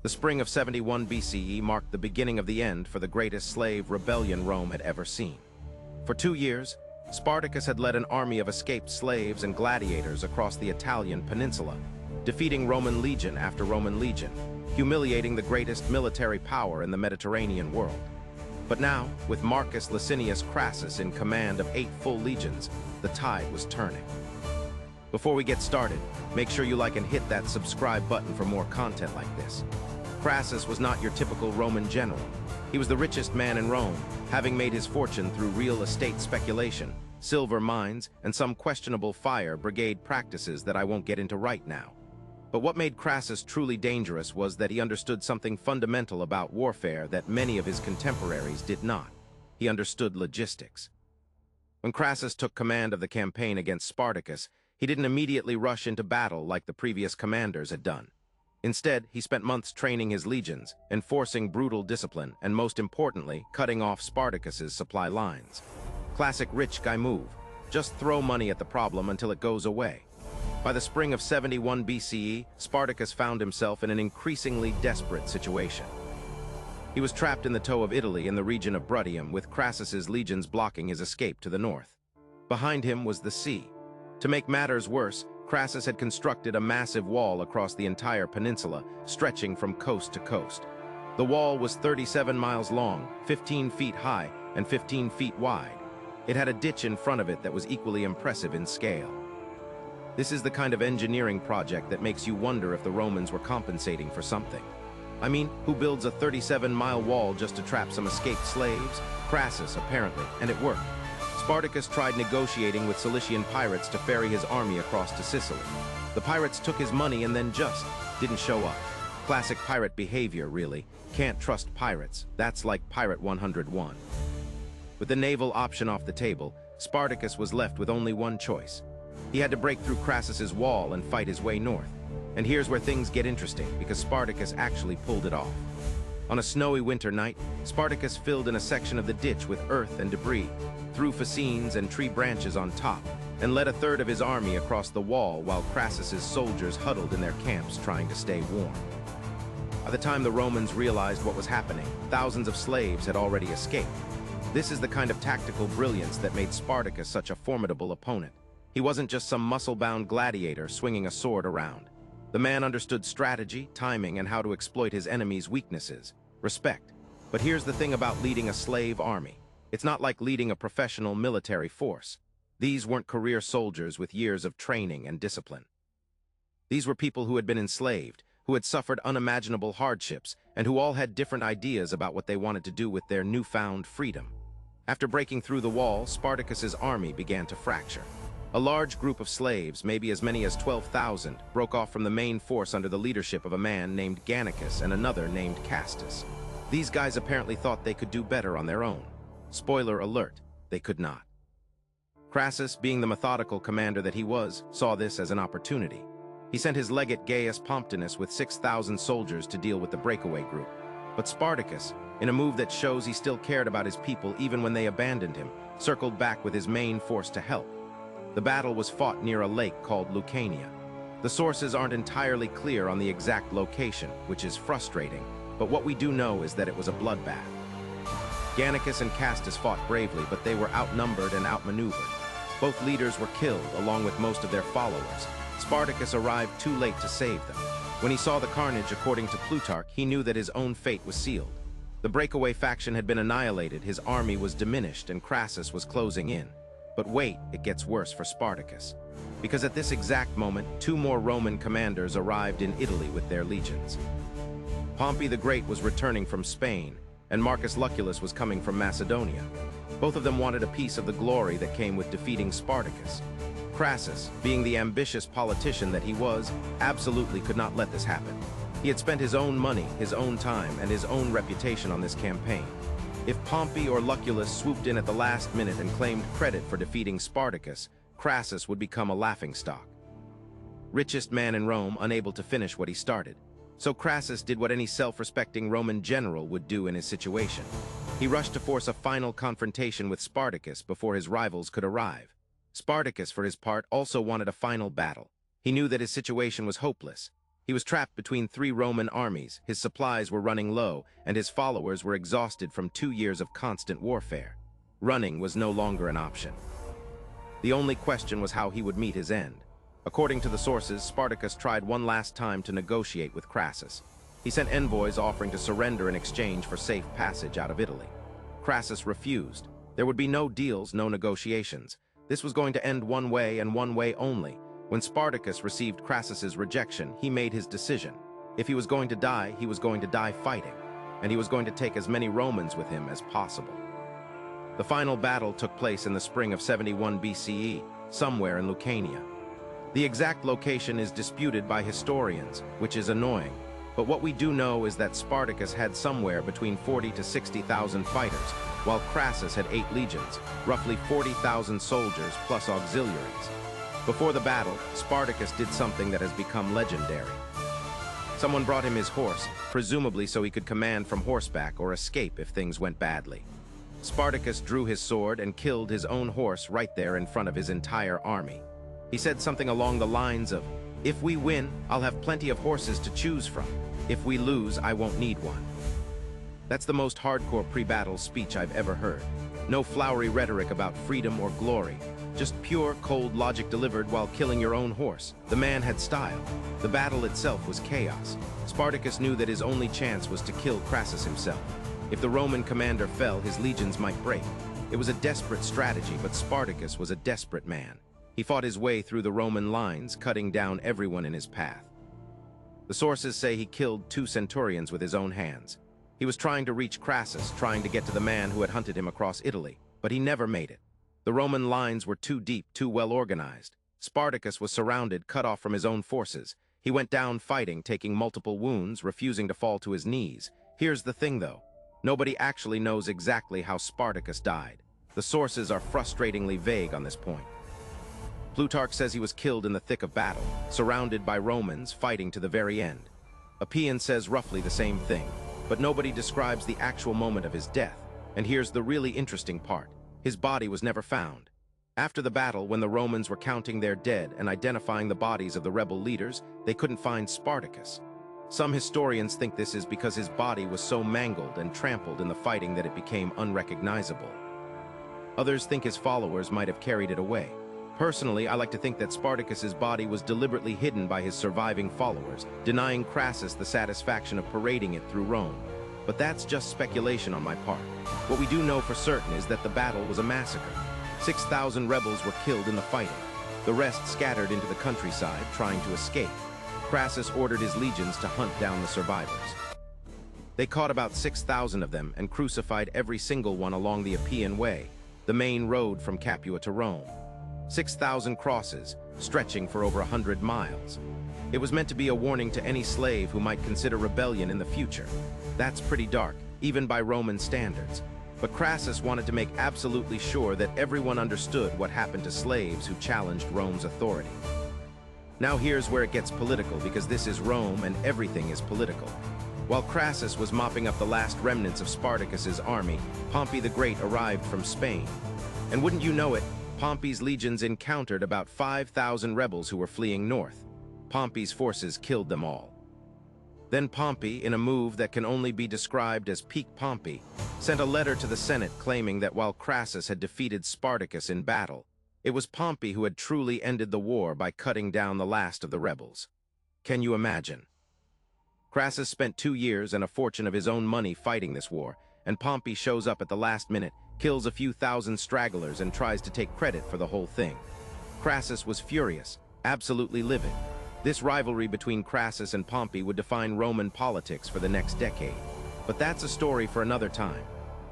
The spring of 71 BCE marked the beginning of the end for the greatest slave rebellion Rome had ever seen. For 2 years, Spartacus had led an army of escaped slaves and gladiators across the Italian peninsula, defeating Roman legion after Roman legion, humiliating the greatest military power in the Mediterranean world. But now, with Marcus Licinius Crassus in command of 8 full legions, the tide was turning. Before we get started, make sure you like and hit that subscribe button for more content like this. Crassus was not your typical Roman general. He was the richest man in Rome, having made his fortune through real estate speculation, silver mines, and some questionable fire brigade practices that I won't get into right now. But what made Crassus truly dangerous was that he understood something fundamental about warfare that many of his contemporaries did not. He understood logistics. When Crassus took command of the campaign against Spartacus, he didn't immediately rush into battle like the previous commanders had done. Instead, he spent months training his legions, enforcing brutal discipline, and most importantly, cutting off Spartacus's supply lines. Classic rich guy move. Just throw money at the problem until it goes away. By the spring of 71 BCE, Spartacus found himself in an increasingly desperate situation. He was trapped in the toe of Italy in the region of Bruttium, with Crassus's legions blocking his escape to the north. Behind him was the sea. To make matters worse, Crassus had constructed a massive wall across the entire peninsula, stretching from coast to coast. The wall was 37 miles long, 15 feet high, and 15 feet wide. It had a ditch in front of it that was equally impressive in scale. This is the kind of engineering project that makes you wonder if the Romans were compensating for something. I mean, who builds a 37-mile wall just to trap some escaped slaves? Crassus, apparently, and it worked. Spartacus tried negotiating with Cilician pirates to ferry his army across to Sicily. The pirates took his money and then just didn't show up. Classic pirate behavior, really. Can't trust pirates. That's like Pirate 101. With the naval option off the table, Spartacus was left with only one choice. He had to break through Crassus's wall and fight his way north. And here's where things get interesting, because Spartacus actually pulled it off. On a snowy winter night, Spartacus filled in a section of the ditch with earth and debris, threw fascines and tree branches on top, and led a third of his army across the wall while Crassus's soldiers huddled in their camps trying to stay warm. By the time the Romans realized what was happening, thousands of slaves had already escaped. This is the kind of tactical brilliance that made Spartacus such a formidable opponent. He wasn't just some muscle-bound gladiator swinging a sword around. The man understood strategy, timing, and how to exploit his enemy's weaknesses. Respect. But here's the thing about leading a slave army. It's not like leading a professional military force. These weren't career soldiers with years of training and discipline. These were people who had been enslaved, who had suffered unimaginable hardships, and who all had different ideas about what they wanted to do with their newfound freedom. After breaking through the wall, Spartacus's army began to fracture. A large group of slaves, maybe as many as 12,000, broke off from the main force under the leadership of a man named Gannicus and another named Castus. These guys apparently thought they could do better on their own. Spoiler alert, they could not. Crassus, being the methodical commander that he was, saw this as an opportunity. He sent his legate Gaius Pomptinus with 6,000 soldiers to deal with the breakaway group. But Spartacus, in a move that shows he still cared about his people even when they abandoned him, circled back with his main force to help. The battle was fought near a lake called Lucania. The sources aren't entirely clear on the exact location, which is frustrating, but what we do know is that it was a bloodbath. Gannicus and Castus fought bravely, but they were outnumbered and outmaneuvered. Both leaders were killed, along with most of their followers. Spartacus arrived too late to save them. When he saw the carnage, according to Plutarch, he knew that his own fate was sealed. The breakaway faction had been annihilated, his army was diminished, and Crassus was closing in. But wait, it gets worse for Spartacus. Because at this exact moment, 2 more Roman commanders arrived in Italy with their legions. Pompey the Great was returning from Spain, and Marcus Lucullus was coming from Macedonia. Both of them wanted a piece of the glory that came with defeating Spartacus. Crassus, being the ambitious politician that he was, absolutely could not let this happen. He had spent his own money, his own time, and his own reputation on this campaign. If Pompey or Lucullus swooped in at the last minute and claimed credit for defeating Spartacus, Crassus would become a laughingstock. Richest man in Rome, unable to finish what he started. So Crassus did what any self-respecting Roman general would do in his situation. He rushed to force a final confrontation with Spartacus before his rivals could arrive. Spartacus, for his part, also wanted a final battle. He knew that his situation was hopeless. He was trapped between three Roman armies, his supplies were running low, and his followers were exhausted from 2 years of constant warfare. Running was no longer an option. The only question was how he would meet his end. According to the sources, Spartacus tried one last time to negotiate with Crassus. He sent envoys offering to surrender in exchange for safe passage out of Italy. Crassus refused. There would be no deals, no negotiations. This was going to end one way and one way only. When Spartacus received Crassus's rejection, he made his decision. If he was going to die, he was going to die fighting, and he was going to take as many Romans with him as possible. The final battle took place in the spring of 71 BCE, somewhere in Lucania. The exact location is disputed by historians, which is annoying, but what we do know is that Spartacus had somewhere between 40 to 60,000 fighters, while Crassus had 8 legions, roughly 40,000 soldiers plus auxiliaries. Before the battle, Spartacus did something that has become legendary. Someone brought him his horse, presumably so he could command from horseback or escape if things went badly. Spartacus drew his sword and killed his own horse right there in front of his entire army. He said something along the lines of, "If we win, I'll have plenty of horses to choose from. If we lose, I won't need one." That's the most hardcore pre-battle speech I've ever heard. No flowery rhetoric about freedom or glory. Just pure, cold logic delivered while killing your own horse. The man had style. The battle itself was chaos. Spartacus knew that his only chance was to kill Crassus himself. If the Roman commander fell, his legions might break. It was a desperate strategy, but Spartacus was a desperate man. He fought his way through the Roman lines, cutting down everyone in his path. The sources say he killed 2 centurions with his own hands. He was trying to reach Crassus, trying to get to the man who had hunted him across Italy, but he never made it. The Roman lines were too deep, too well organized. Spartacus was surrounded, cut off from his own forces. He went down fighting, taking multiple wounds, refusing to fall to his knees. Here's the thing, though. Nobody actually knows exactly how Spartacus died. The sources are frustratingly vague on this point. Plutarch says he was killed in the thick of battle, surrounded by Romans, fighting to the very end. Appian says roughly the same thing, but nobody describes the actual moment of his death. And here's the really interesting part. His body was never found. After the battle, when the Romans were counting their dead and identifying the bodies of the rebel leaders, they couldn't find Spartacus. Some historians think this is because his body was so mangled and trampled in the fighting that it became unrecognizable. Others think his followers might have carried it away. Personally, I like to think that Spartacus's body was deliberately hidden by his surviving followers, denying Crassus the satisfaction of parading it through Rome. But that's just speculation on my part. What we do know for certain is that the battle was a massacre. 6,000 rebels were killed in the fighting. The rest scattered into the countryside, trying to escape. Crassus ordered his legions to hunt down the survivors. They caught about 6,000 of them and crucified every single one along the Appian Way, the main road from Capua to Rome. 6,000 crosses, stretching for over 100 miles. It was meant to be a warning to any slave who might consider rebellion in the future. That's pretty dark, even by Roman standards. But Crassus wanted to make absolutely sure that everyone understood what happened to slaves who challenged Rome's authority. Now here's where it gets political, because this is Rome and everything is political. While Crassus was mopping up the last remnants of Spartacus's army, Pompey the Great arrived from Spain. And wouldn't you know it, Pompey's legions encountered about 5,000 rebels who were fleeing north. Pompey's forces killed them all. Then Pompey, in a move that can only be described as peak Pompey, sent a letter to the Senate claiming that while Crassus had defeated Spartacus in battle, it was Pompey who had truly ended the war by cutting down the last of the rebels. Can you imagine? Crassus spent 2 years and a fortune of his own money fighting this war, and Pompey shows up at the last minute, kills a few thousand stragglers, and tries to take credit for the whole thing. Crassus was furious, absolutely livid. This rivalry between Crassus and Pompey would define Roman politics for the next decade. But that's a story for another time.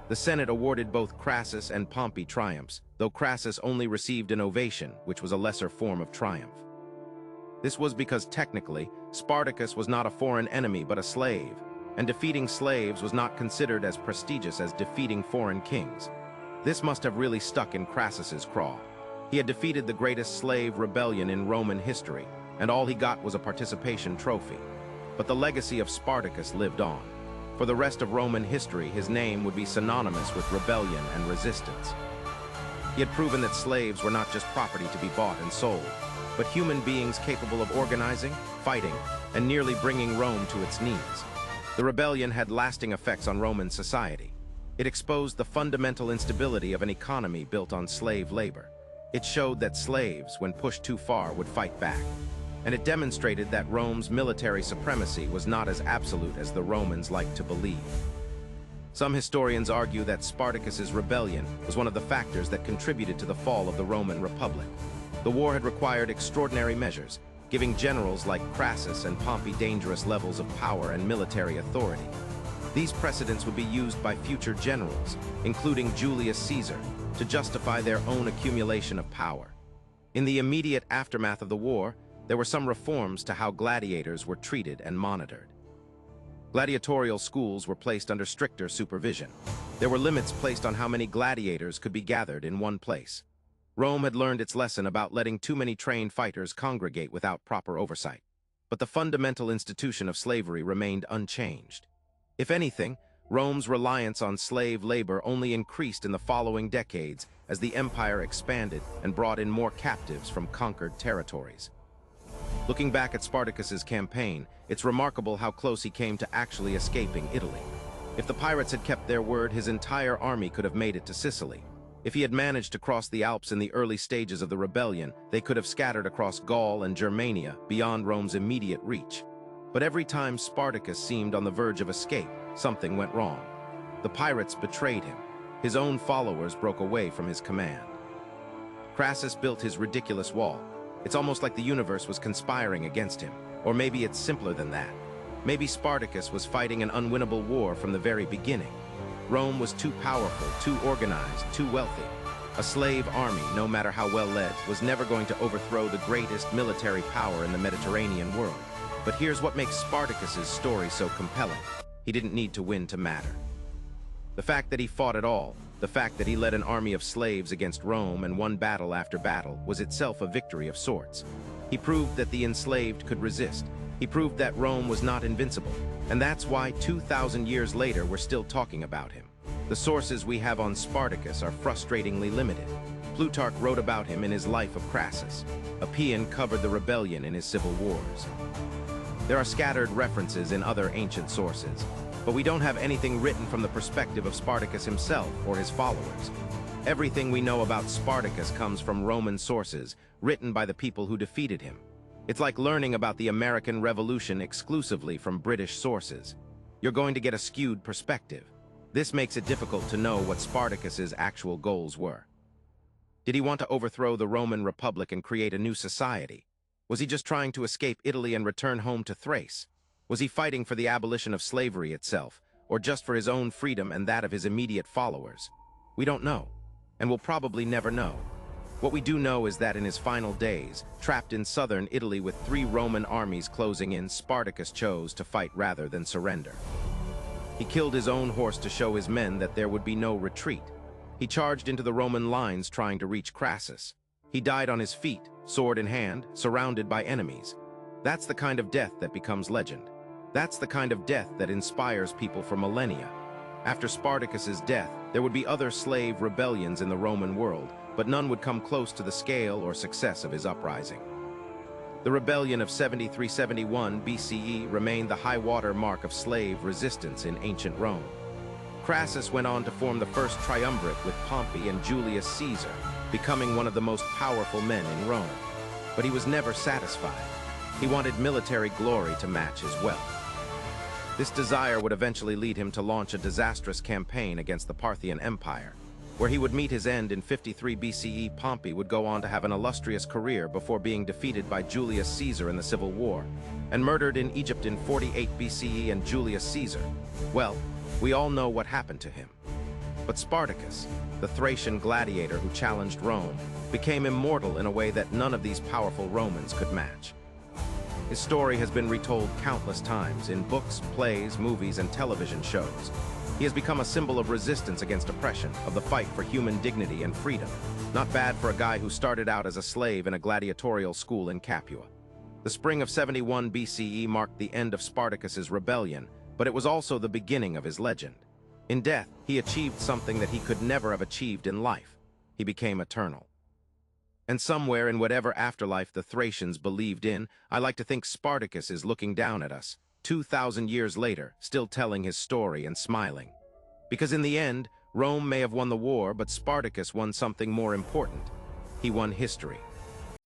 The Senate awarded both Crassus and Pompey triumphs, though Crassus only received an ovation, which was a lesser form of triumph. This was because technically, Spartacus was not a foreign enemy but a slave, and defeating slaves was not considered as prestigious as defeating foreign kings. This must have really stuck in Crassus's craw. He had defeated the greatest slave rebellion in Roman history, and all he got was a participation trophy. But the legacy of Spartacus lived on. For the rest of Roman history, his name would be synonymous with rebellion and resistance. He had proven that slaves were not just property to be bought and sold. but human beings capable of organizing, fighting, and nearly bringing Rome to its knees. The rebellion had lasting effects on Roman society. It exposed the fundamental instability of an economy built on slave labor. It showed that slaves, when pushed too far, would fight back. And it demonstrated that Rome's military supremacy was not as absolute as the Romans liked to believe. Some historians argue that Spartacus's rebellion was one of the factors that contributed to the fall of the Roman Republic. The war had required extraordinary measures, giving generals like Crassus and Pompey dangerous levels of power and military authority. These precedents would be used by future generals, including Julius Caesar, to justify their own accumulation of power. In the immediate aftermath of the war, there were some reforms to how gladiators were treated and monitored. Gladiatorial schools were placed under stricter supervision. There were limits placed on how many gladiators could be gathered in one place. Rome had learned its lesson about letting too many trained fighters congregate without proper oversight. But the fundamental institution of slavery remained unchanged. If anything, Rome's reliance on slave labor only increased in the following decades as the empire expanded and brought in more captives from conquered territories. Looking back at Spartacus's campaign, it's remarkable how close he came to actually escaping Italy. If the pirates had kept their word, his entire army could have made it to Sicily. If he had managed to cross the Alps in the early stages of the rebellion, they could have scattered across Gaul and Germania beyond Rome's immediate reach. But every time Spartacus seemed on the verge of escape, something went wrong. The pirates betrayed him. His own followers broke away from his command. Crassus built his ridiculous wall. It's almost like the universe was conspiring against him. Or maybe it's simpler than that. Maybe Spartacus was fighting an unwinnable war from the very beginning. Rome was too powerful, too organized, too wealthy. A slave army, no matter how well led, was never going to overthrow the greatest military power in the Mediterranean world. But here's what makes Spartacus's story so compelling. He didn't need to win to matter. The fact that he fought at all, the fact that he led an army of slaves against Rome and won battle after battle, was itself a victory of sorts. He proved that the enslaved could resist. He proved that Rome was not invincible. And that's why 2,000 years later we're still talking about him. The sources we have on Spartacus are frustratingly limited. Plutarch wrote about him in his Life of Crassus. Appian covered the rebellion in his civil wars. There are scattered references in other ancient sources, but we don't have anything written from the perspective of Spartacus himself or his followers. Everything we know about Spartacus comes from Roman sources, written by the people who defeated him. It's like learning about the American Revolution exclusively from British sources. You're going to get a skewed perspective. This makes it difficult to know what Spartacus's actual goals were. Did he want to overthrow the Roman Republic and create a new society? Was he just trying to escape Italy and return home to Thrace? Was he fighting for the abolition of slavery itself, or just for his own freedom and that of his immediate followers? We don't know, and we'll probably never know. What we do know is that in his final days, trapped in southern Italy with 3 Roman armies closing in, Spartacus chose to fight rather than surrender. He killed his own horse to show his men that there would be no retreat. He charged into the Roman lines trying to reach Crassus. He died on his feet, sword in hand, surrounded by enemies. That's the kind of death that becomes legend. That's the kind of death that inspires people for millennia. After Spartacus's death, there would be other slave rebellions in the Roman world, but none would come close to the scale or success of his uprising. The rebellion of 73-71 BCE remained the high-water mark of slave resistance in ancient Rome. Crassus went on to form the first triumvirate with Pompey and Julius Caesar, becoming one of the most powerful men in Rome. But he was never satisfied. He wanted military glory to match his wealth. This desire would eventually lead him to launch a disastrous campaign against the Parthian Empire. Where he would meet his end in 53 BCE, Pompey would go on to have an illustrious career before being defeated by Julius Caesar in the Civil War, and murdered in Egypt in 48 BCE and Julius Caesar. Well, we all know what happened to him. But Spartacus, the Thracian gladiator who challenged Rome, became immortal in a way that none of these powerful Romans could match. His story has been retold countless times in books, plays, movies, and television shows. He has become a symbol of resistance against oppression, of the fight for human dignity and freedom. Not bad for a guy who started out as a slave in a gladiatorial school in Capua. The spring of 71 BCE marked the end of Spartacus's rebellion, but it was also the beginning of his legend. In death, he achieved something that he could never have achieved in life. He became eternal. And somewhere in whatever afterlife the Thracians believed in, I like to think Spartacus is looking down at us, 2,000 years later, still telling his story and smiling. Because in the end, Rome may have won the war, but Spartacus won something more important. He won history.